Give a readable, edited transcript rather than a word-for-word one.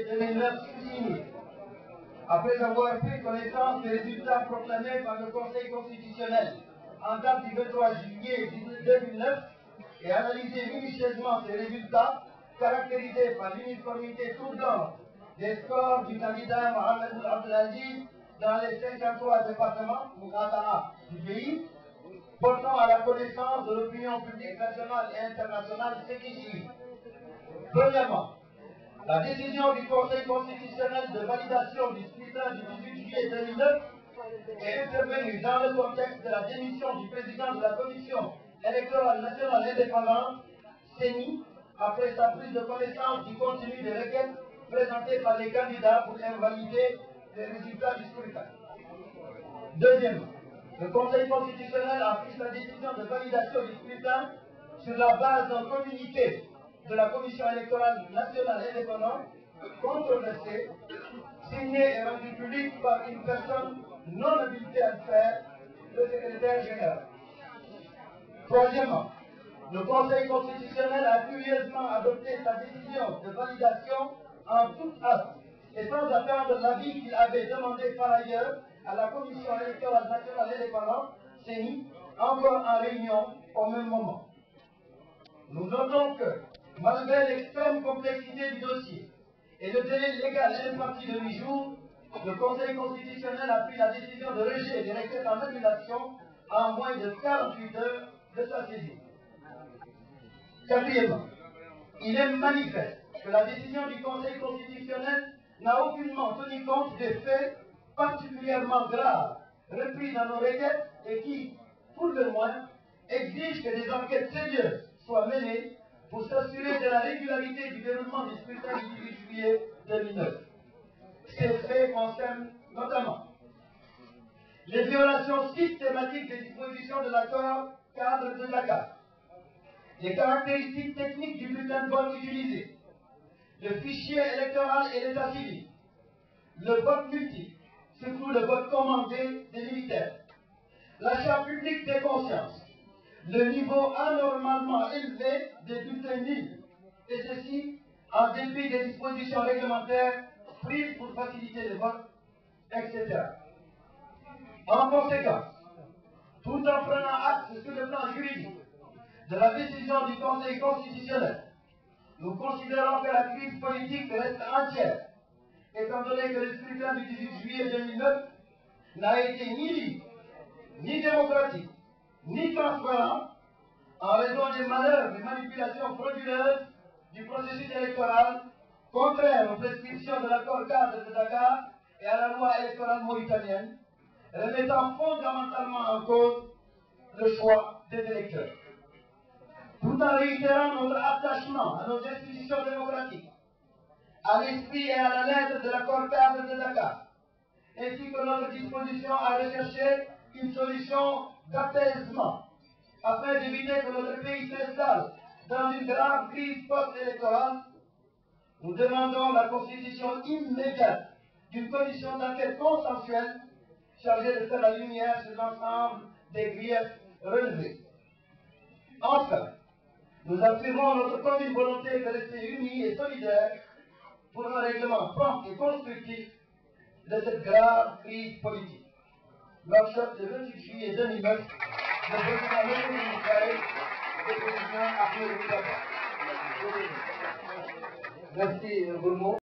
juillet 2009 signé, après avoir pris connaissance des résultats proclamés par le Conseil constitutionnel en date du 23 juillet 2009 et analysé minutieusement ces résultats, caractérisés par l'uniformité troublante des scores du candidat Mohamed Abdelaziz dans les 53 départements du pays, portant à la connaissance de l'opinion publique nationale et internationale ce qui suit. Premièrement, la décision du Conseil constitutionnel de validation du scrutin du 18 juillet 2009 est intervenue dans le contexte de la démission du président de la Commission électorale nationale indépendante, CENI, après sa prise de connaissance du contenu des requêtes présentées par les candidats pour invalider les résultats du scrutin. Deuxièmement, le Conseil constitutionnel a pris sa décision de validation du scrutin sur la base d'un communiqué de la Commission électorale nationale indépendante, controversé, signé et rendu public par une personne non habilitée à le faire, le secrétaire général. Troisièmement, le Conseil constitutionnel a curieusement adopté sa décision de validation en toute hâte et sans attendre l'avis qu'il avait demandé par ailleurs à la Commission électorale nationale indépendante, CENI, encore en réunion au même moment. Nous notons que, malgré l'extrême complexité du dossier et le délai légal imparti de 8 jours, le Conseil constitutionnel a pris la décision de rejeter les requêtes en annulation en moins de 48 heures de sa saisine. Quatrièmement, il est manifeste que la décision du Conseil constitutionnel n'a aucunement tenu compte des faits particulièrement graves repris dans nos requêtes et qui, pour le moins, exigent que des enquêtes sérieuses soient menées pour s'assurer de la régularité du déroulement du scrutin du 18 juillet 2009. Ces faits concernent notamment les violations systématiques des dispositions de l'accord cadre de Dakar, les caractéristiques techniques du bulletin de vote utilisé, le fichier électoral et l'état civil, le vote multiple, surtout le vote commandé des militaires, l'achat public des consciences, le niveau anormalement élevé des bulletins nuls, et ceci en dépit des dispositions réglementaires prises pour faciliter le vote, etc. En conséquence, tout en prenant acte sur le plan juridique de la décision du Conseil constitutionnel, nous considérons que la crise politique reste entière, étant donné que le scrutin du 18 juillet 2009 n'a été ni libre, ni démocratique, ni transparent, en raison des malheurs des manipulations frauduleuses du processus électoral, contraires aux prescriptions de l'accord cadre de Dakar et à la loi électorale mauritanienne, remettant fondamentalement en cause le choix des électeurs. Tout en réitérant notre attachement à nos institutions démocratiques, à l'esprit et à la lettre de l'accord cadre de Dakar, ainsi que notre disposition à rechercher une solution d'apaisement, afin d'éviter que notre pays s'installe dans une grave crise post-électorale, nous demandons la constitution immédiate d'une commission d'enquête consensuelle chargée de faire la lumière sur l'ensemble des griefs relevés. Enfin, nous affirmons notre commune volonté de rester unis et solidaires pour un règlement prompt et constructif de cette grave crise politique. Workshop du 28 juillet 2009, le président Léopold Moukaï, le président Ahmed Boudaba. Merci, Bruno.